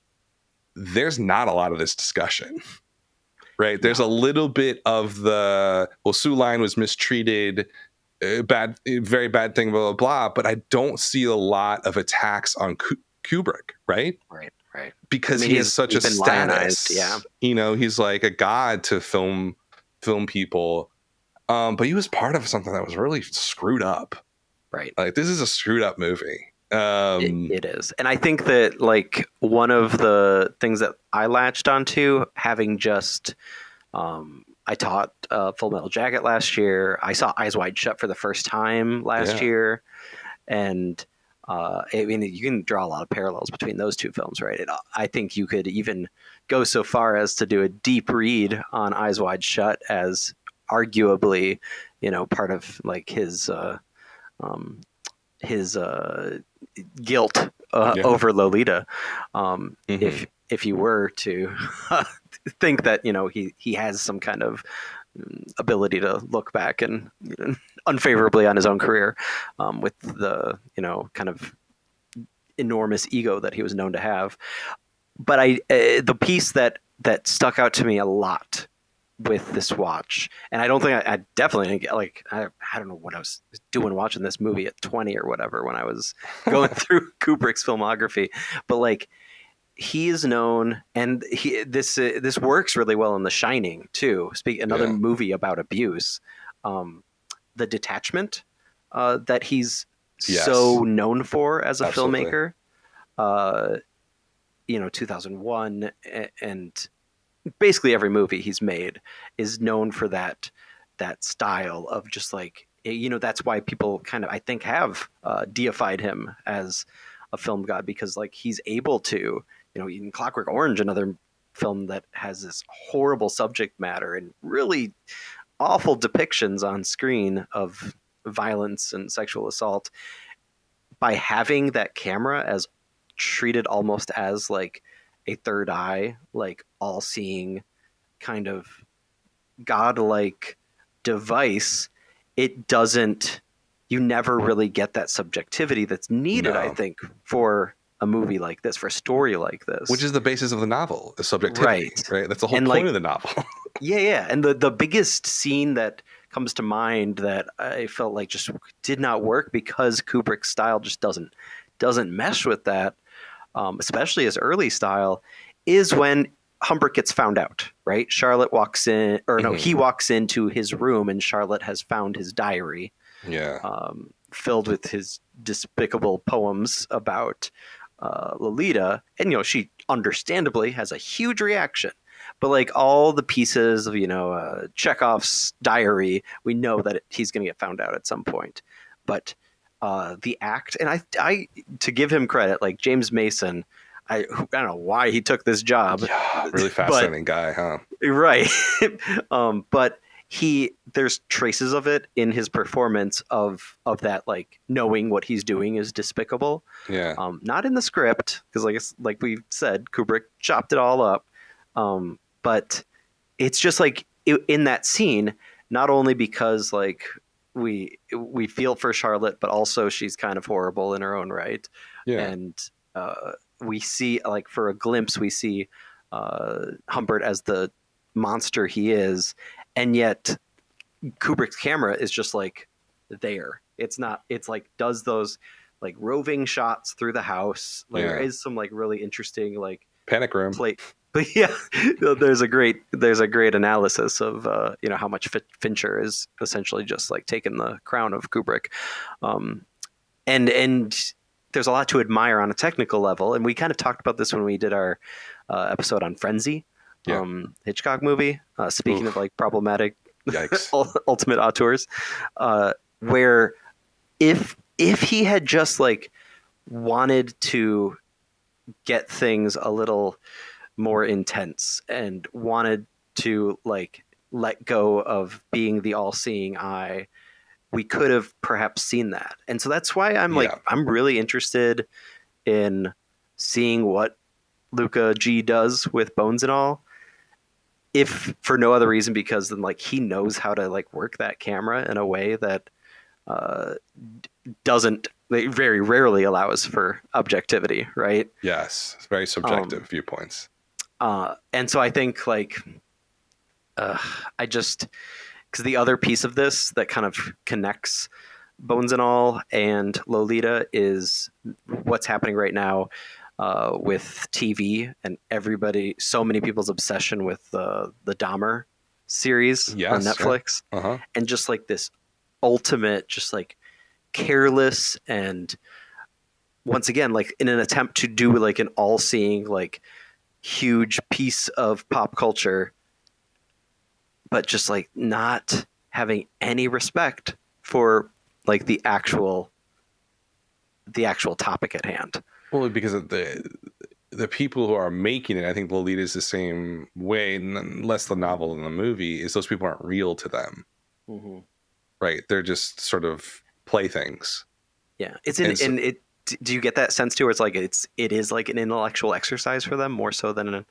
there's not a lot of this discussion, right? There's a little bit of Sue Lyon was mistreated, very bad thing, blah, blah, blah. But I don't see a lot of attacks on Kubrick, right? Right. Right. because I mean, he has such a he's been status. lionized, yeah. You know, he's like a god to film people. But he was part of something that was really screwed up. Right. Like, this is a screwed up movie. It is. And I think that, like, one of the things that I latched onto, having just, I taught Full Metal Jacket last year. I saw Eyes Wide Shut for the first time last year. And I mean, you can draw a lot of parallels between those two films, right? I think you could even go so far as to do a deep read on Eyes Wide Shut as arguably, part of like his guilt over Lolita. If you were to think that he has some kind of ability to look back and unfavorably on his own career, with the kind of enormous ego that he was known to have. But the piece that stuck out to me a lot with this watch, and I don't think I definitely didn't get, like, I don't know what I was doing watching this movie at 20 or whatever when I was going through Kubrick's filmography, but like, he is known, and this works really well in The Shining too. Another movie about abuse, the detachment that he's so known for as a filmmaker. 2001, and basically every movie he's made is known for that style of just like, that's why people kind of, I think, have deified him as a film god, because like he's able to, in Clockwork Orange, another film that has this horrible subject matter and really awful depictions on screen of violence and sexual assault, by having that camera as treated almost as like a third eye, like all-seeing kind of godlike device, you never really get that subjectivity that's needed, I think, for a movie like this, for a story like this. Which is the basis of the novel, is subjectivity, right? That's the whole point of the novel. Yeah. And the biggest scene that comes to mind that I felt like just did not work because Kubrick's style just doesn't mesh with that, especially his early style, is when Humbert gets found out, right? Charlotte walks in, or no, he walks into his room and Charlotte has found his diary. Filled with his despicable poems about Lolita. And, she understandably has a huge reaction. But like all the pieces of, Chekhov's diary, we know that he's going to get found out at some point. But the act, and I to give him credit, like James Mason, I don't know why he took this job. Yeah, really fascinating guy, huh? Right. But there's traces of it in his performance of that, like knowing what he's doing is despicable. Yeah. Not in the script, because like we said, Kubrick chopped it all up. But it's just like in that scene, not only because like we feel for Charlotte, but also she's kind of horrible in her own right. Yeah. And we see, like, for a glimpse, we see Humbert as the monster he is, and yet Kubrick's camera is just like there. It's like does those like roving shots through the house. Like there is some like really interesting like panic room play. But yeah, there's a great analysis of how much Fincher is essentially just like taking the crown of Kubrick, and there's a lot to admire on a technical level. And we kind of talked about this when we did our episode on Frenzy, Hitchcock movie. Speaking of like problematic, ultimate auteurs, where if he had just like wanted to get things a little more intense and wanted to like let go of being the all-seeing eye, we could have perhaps seen that. And so that's why I'm really interested in seeing what Luca G does with Bones and All, if for no other reason because then like he knows how to like work that camera in a way that doesn't very rarely allows for objectivity, right? Yes, it's very subjective viewpoints. And so I think like I just, because the other piece of this that kind of connects Bones and All and Lolita is what's happening right now with TV and so many people's obsession with the Dahmer series on Yes. Netflix, Uh-huh. and just like this ultimate, just like careless, and once again, like in an attempt to do like an all-seeing, like huge piece of pop culture, but just like not having any respect for like the actual topic at hand. Well, because of the people who are making it, I think Lolita is the same way, less the novel than the movie, is those people aren't real to them. Mm-hmm. Right? They're just sort of playthings. Yeah, do you get that sense too, where it's like it is like an intellectual exercise for them more so than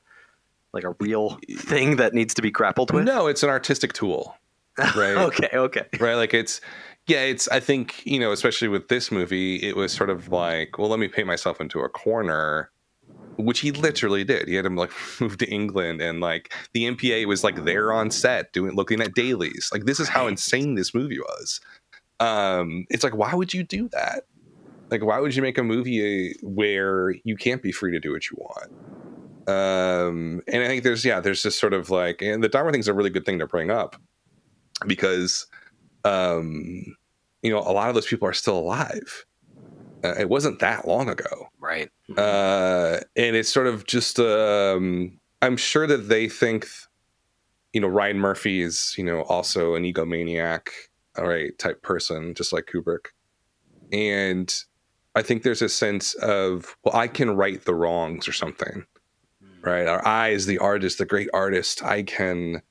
like a real thing that needs to be grappled with? No, it's an artistic tool. Right. Okay. Right. Like I think, especially with this movie, it was sort of like, well, let me paint myself into a corner, which he literally did. He had him like move to England, and like the MPA was like there on set looking at dailies. Like, this is how insane this movie was. It's like, why would you do that? Like, why would you make a movie where you can't be free to do what you want? And I think there's just sort of like, and the Dahmer thing's a really good thing to bring up, because a lot of those people are still alive. It wasn't that long ago, Right? and it's sort of just I'm sure that they think Ryan Murphy is also an egomaniac, all right, type person, just like Kubrick. And I think there's a sense of, well, I can right the wrongs or something, right? Or I, as the artist, the great artist, I can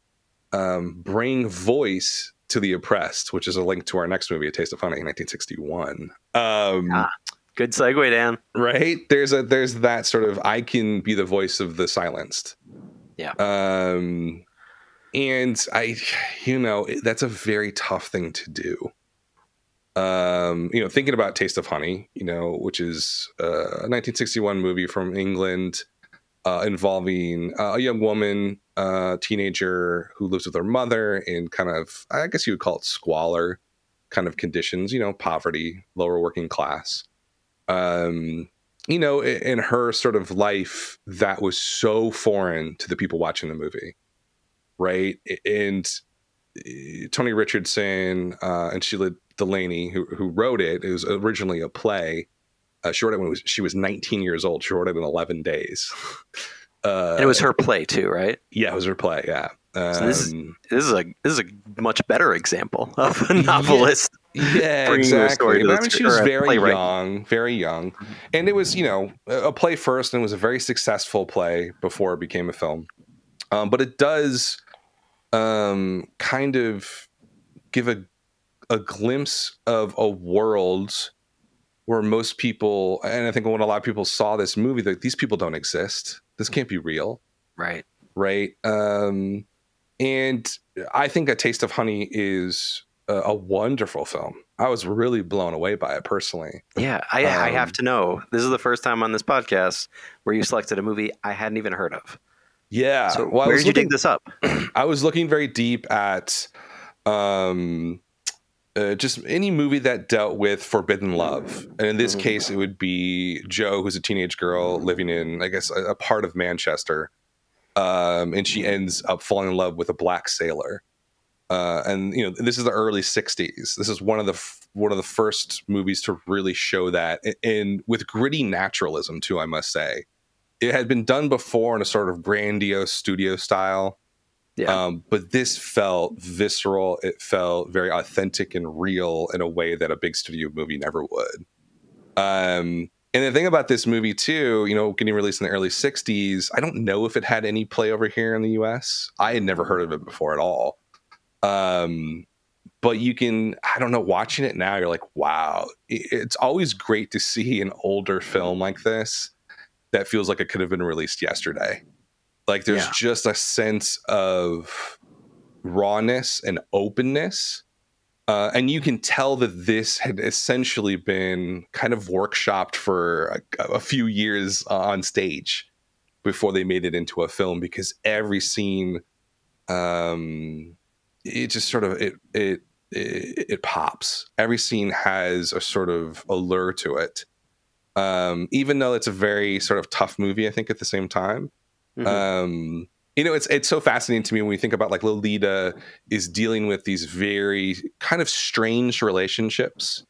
bring voice to the oppressed, which is a link to our next movie, A Taste of Honey, 1961. Good segue, Dan. Right? There's that sort of, I can be the voice of the silenced. Yeah. And that's a very tough thing to do. Thinking about Taste of Honey, which is a 1961 movie from England, involving a young woman, teenager, who lives with her mother in kind of, I guess you would call it squalor kind of conditions, poverty, lower working class. In her sort of life, that was so foreign to the people watching the movie, right? And Tony Richardson and Sheila Delaney, who wrote it, it was originally a play. She wrote it when she was 19 years old. She wrote it in 11 days. And it was her play too, right? Yeah, it was her play. Yeah. So this is a much better example of a novelist. Yeah, exactly. But I mean, she was very young, mm-hmm. And it was, a play first, and it was a very successful play before it became a film. But it does kind of give a glimpse of a world where most people, and I think when a lot of people saw this movie, like, these people don't exist. This can't be real. Right. And I think A Taste of Honey is a wonderful film. I was really blown away by it personally. Yeah, I have to know. This is the first time on this podcast where you selected a movie I hadn't even heard of. Yeah. So where did you dig this up? I was looking very deep at just any movie that dealt with forbidden love. And in this case, it would be Jo, who's a teenage girl living in, I guess, a part of Manchester. And she ends up falling in love with a black sailor. And this is the early 60s. This is one of the first movies to really show that, and with gritty naturalism too, I must say. It had been done before in a sort of grandiose studio style. Yeah. But this felt visceral. It felt very authentic and real in a way that a big studio movie never would. And the thing about this movie too, getting released in the early 60s, I don't know if it had any play over here in the US. I had never heard of it before at all. But I don't know, watching it now, you're like, wow, it's always great to see an older film like this that feels like it could have been released yesterday. Like, there's just a sense of rawness and openness. And you can tell that this had essentially been kind of workshopped for a few years on stage before they made it into a film, because every scene, it just sort of, it pops. Every scene has a sort of allure to it. even though it's a very sort of tough movie, I think at the same time. It's so fascinating to me when we think about like Lolita is dealing with these very kind of strange relationships.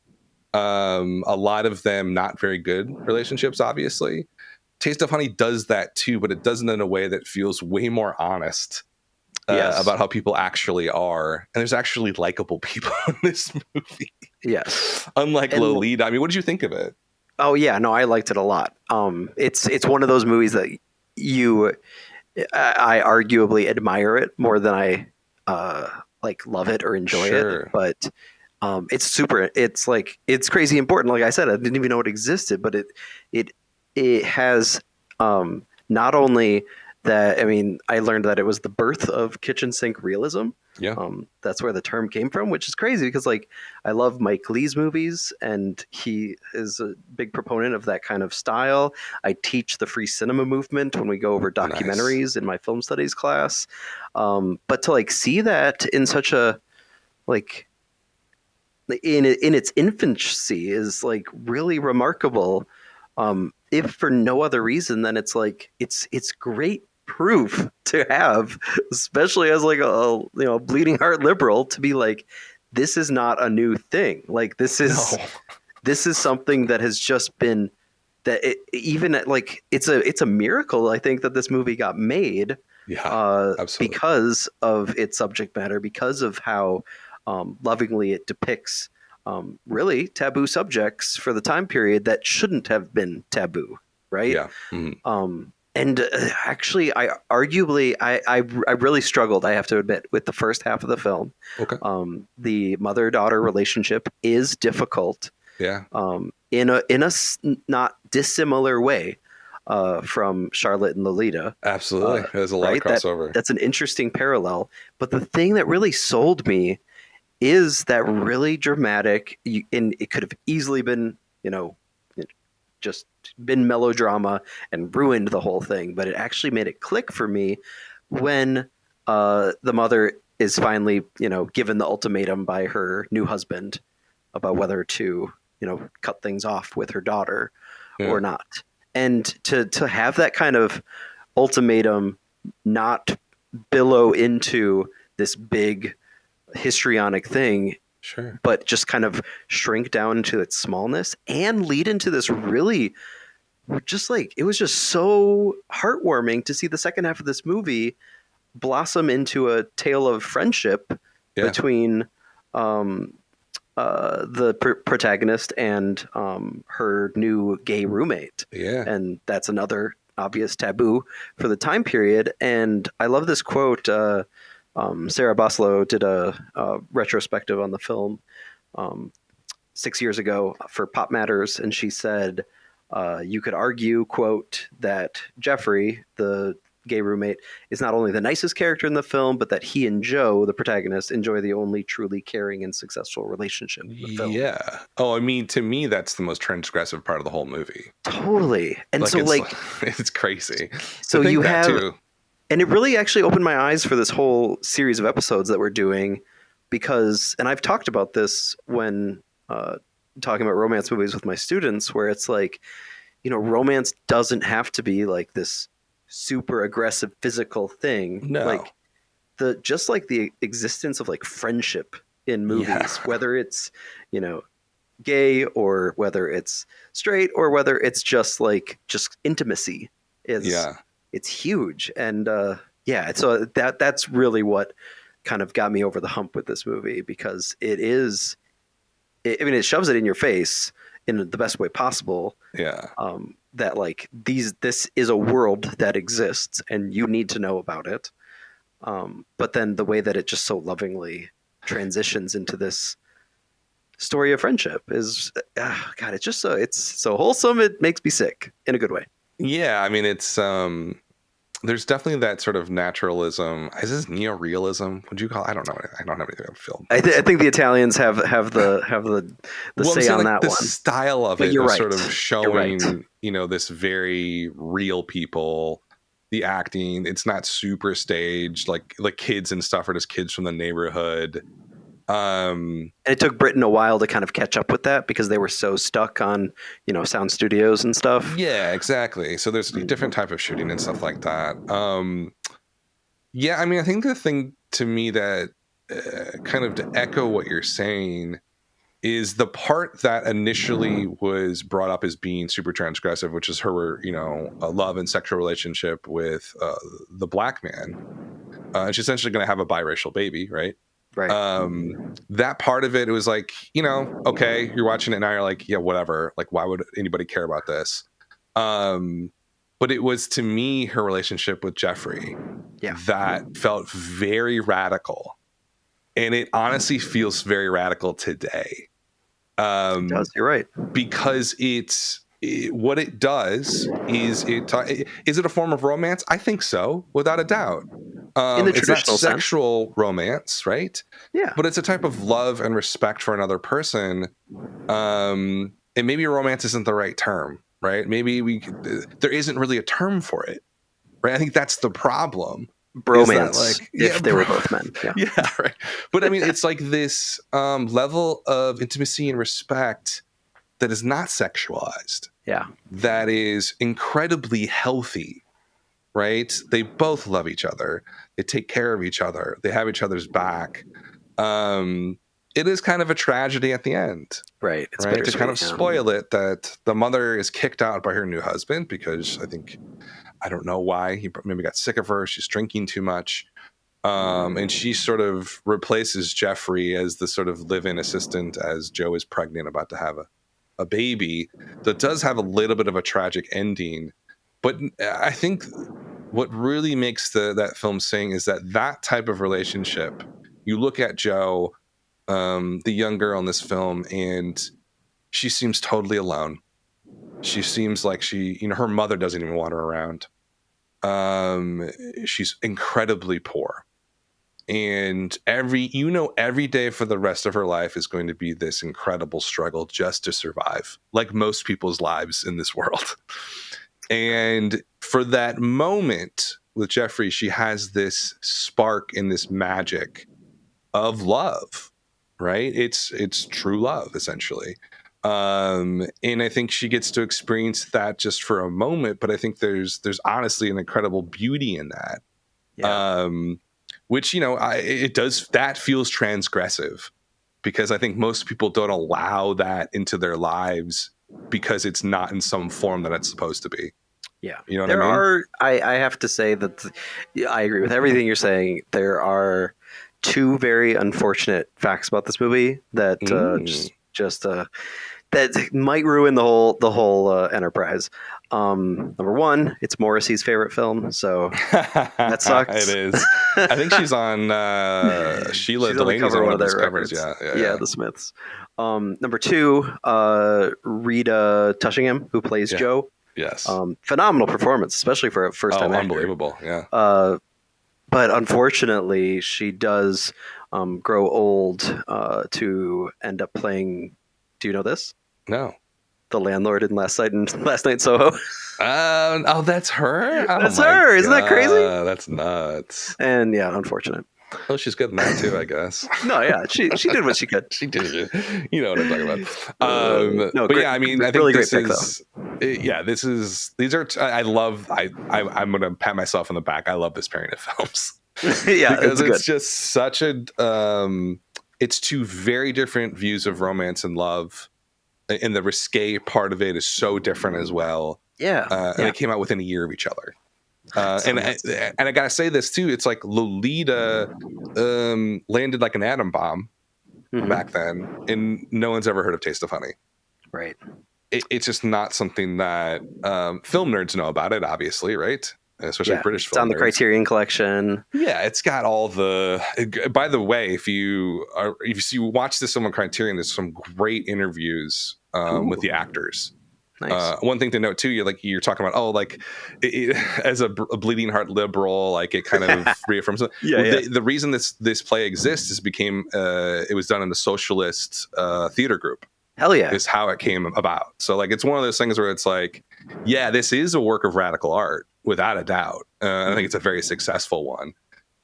A lot of them not very good relationships, obviously. Taste of Honey does that too, but it does it in a way that feels way more honest about how people actually are. And there's actually likable people in this movie. Yes. Unlike Lolita. I mean, what did you think of it? Oh yeah, no, I liked it a lot. It's one of those movies that I arguably admire it more than I like love it or enjoy it. But it's crazy important. Like I said, I didn't even know it existed, but it has not only that. I mean, I learned that it was the birth of kitchen sink realism. Yeah. That's where the term came from, which is crazy because like I love Mike Leigh's movies and he is a big proponent of that kind of style. I teach the free cinema movement when we go over documentaries in my film studies class. But to like see that in such a like in its infancy is like really remarkable. If for no other reason than it's like it's great proof to have, especially as like a bleeding heart liberal, to be like, this is not a new thing. Like this is something that has just been that it's a miracle. I think that this movie got made because of its subject matter, because of how lovingly it depicts really taboo subjects for the time period that shouldn't have been taboo, right? Yeah. Mm-hmm. And actually, I really struggled, I have to admit, with the first half of the film. Okay. The mother-daughter relationship is difficult. Yeah. In a not dissimilar way from Charlotte and Lolita. Absolutely. There's a lot of crossover. That's an interesting parallel. But the thing that really sold me is that really dramatic, and it could have easily been, just been melodrama and ruined the whole thing, but it actually made it click for me when the mother is finally, given the ultimatum by her new husband about whether to, cut things off with her daughter or not. And to have that kind of ultimatum not billow into this big histrionic thing, but just kind of shrink down into its smallness and lead into this really just like, it was just so heartwarming to see the second half of this movie blossom into a tale of friendship between the protagonist and her new gay roommate. Yeah. And that's another obvious taboo for the time period. And I love this quote. Sarah Boslow did a retrospective on the film 6 years ago for Pop Matters, and she said, you could argue, quote, that Jeffrey, the gay roommate, is not only the nicest character in the film, but that he and Joe, the protagonist, enjoy the only truly caring and successful relationship in the film. Yeah. Oh, I mean, to me, that's the most transgressive part of the whole movie. Totally. And it's crazy. So you have... Too. And it really actually opened my eyes for this whole series of episodes that we're doing because, and I've talked about this when talking about romance movies with my students, where it's like, romance doesn't have to be like this super aggressive physical thing. No. Like just like the existence of like friendship in movies, whether it's, gay or whether it's straight or whether it's just intimacy is it's huge. And so that's really what kind of got me over the hump with this movie, because it shoves it in your face in the best way possible. Yeah. That like this is a world that exists and you need to know about it. But then the way that it just so lovingly transitions into this story of friendship is, God, it's so wholesome. It makes me sick in a good way. Yeah, I mean, it's there's definitely that sort of naturalism. Is this neorealism? Would you call? I don't know. I don't have anything on film. I think the Italians have the say on that the one. The style of it is sort of showing, this very real people. The acting, it's not super staged. Like kids and stuff are just kids from the neighborhood. And it took Britain a while to kind of catch up with that because they were so stuck on, sound studios and stuff. Yeah, exactly. So there's a different type of shooting and stuff like that. Yeah, I mean, I think the thing to me that kind of to echo what you're saying is the part that initially was brought up as being super transgressive, which is her, a love and sexual relationship with the black man. And she's essentially going to have a biracial baby, right? Right. That part of it was like, okay, you're watching it now, you're like, yeah, whatever. Like, why would anybody care about this? But it was, to me, her relationship with Jeffrey that felt very radical. And it honestly feels very radical today. It does, you're right. Because what it does is is it a form of romance? I think so, without a doubt. In the traditional it's not sexual romance, right? Yeah. But it's a type of love and respect for another person. And maybe romance isn't the right term, right? Maybe there isn't really a term for it, right? I think that's the problem. Bromance, if they were both men. Yeah, right. But I mean, it's like this level of intimacy and respect that is not sexualized. Yeah. That is incredibly healthy, right? They both love each other. They take care of each other. They have each other's back. It is kind of a tragedy at the end. Right. It's right? To kind of spoil it, that the mother is kicked out by her new husband because I don't know why. He maybe got sick of her. She's drinking too much. And she sort of replaces Jeffrey as the sort of live-in assistant as Joe is pregnant, about to have a baby. So it does have a little bit of a tragic ending. But I think what really makes that film sing is that type of relationship. You look at Joe, the young girl in this film, and she seems totally alone. She seems like her mother doesn't even want her around. She's incredibly poor. And every day for the rest of her life is going to be this incredible struggle just to survive, like most people's lives in this world. And for that moment with Jeffrey, she has this spark and this magic of love, right? It's true love, essentially. And I think she gets to experience that just for a moment, but I think there's honestly an incredible beauty in that. Yeah. Which, that feels transgressive, because I think most people don't allow that into their lives because it's not in some form that it's supposed to be. Yeah. You know what I mean? I have to say that I agree with everything you're saying. There are two very unfortunate facts about this movie that that might ruin the whole enterprise. Number one, it's Morrissey's favorite film, so that sucks. It is. I think she's on Sheila Delaney's on one of those covers. Yeah, the Smiths. Number two, Rita Tushingham, who plays Joe. Yes. Phenomenal performance, especially for a first-time actor. Unbelievable. Yeah. But unfortunately, she does grow old to end up playing. Do you know this? No. The landlord in Last Night in Soho. That's her. That's her. Isn't that crazy? That's nuts. And yeah, unfortunate. Well, she's good in that too, I guess. No, yeah, she did what she could. She did. You know what I'm talking about. No, but great, yeah, I mean, I think really this great is. These are. I love. I'm going to pat myself on the back. I love this pairing of films. Yeah, because it's just such a. It's two very different views of romance and love, and the risque part of it is so different as well. Yeah, and it came out within a year of each other. And I gotta say this too. It's like Lolita landed like an atom bomb back then, and no one's ever heard of Taste of Honey. Right. It's just not something that film nerds know about it, obviously, right? Especially British film. It's on the nerds. Criterion Collection. Yeah, it's got all the. By the way, if you watch this film on Criterion, there's some great interviews with the actors. Nice. One thing to note too, you're talking about, as a bleeding heart liberal, like it kind of reaffirms. The reason this play exists is it was done in a socialist theater group. Hell yeah, is how it came about. So it's one of those things where it's like, yeah, this is a work of radical art without a doubt. I think it's a very successful one.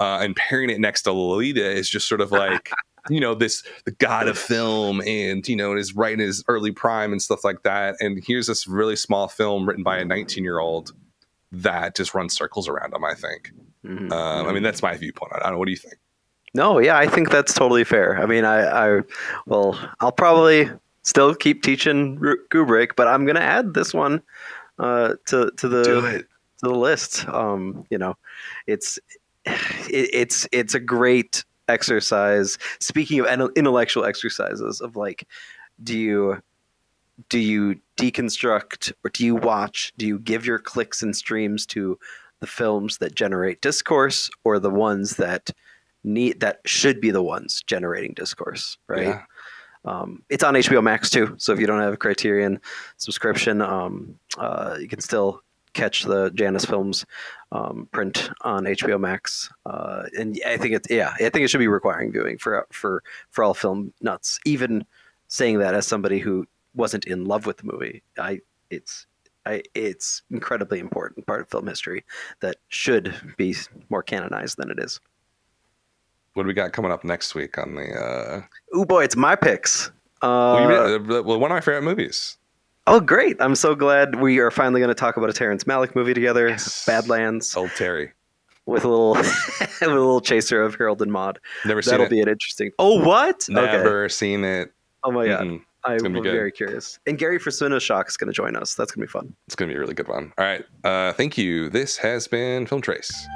And pairing it next to Lolita is just sort of like, the god of film, and is right in his early prime and stuff like that. And here's this really small film written by a 19-year-old that just runs circles around him, I think. I mean, that's my viewpoint. I don't know. What do you think? No, yeah, I think that's totally fair. I mean, I'll probably still keep teaching Kubrick, but I'm gonna add this one to the list. It's a great exercise. Speaking of intellectual exercises, of like, do you deconstruct, or do you watch? Do you give your clicks and streams to the films that generate discourse, or the ones that should be the ones generating discourse, right? Yeah. It's on HBO Max too, so if you don't have a Criterion subscription, you can still catch the Janus Films print on HBO Max, and I think it should be requiring viewing for all film nuts. Even saying that as somebody who wasn't in love with the movie, it's incredibly important part of film history that should be more canonized than it is. What do we got coming up next week on the? Oh boy, it's my picks. One of my favorite movies. Oh, great! I'm so glad we are finally going to talk about a Terrence Malick movie together. Yes. Badlands. Old Terry. With a little, with a little chaser of Harold and Maude. Never seen it. That'll be an interesting. Oh, what? Never seen it. Oh my god. Mm-mm. I'm very curious. And Gary Fursuna-Shock is going to join us. That's going to be fun. It's going to be a really good one. All right. Thank you. This has been Film Trace.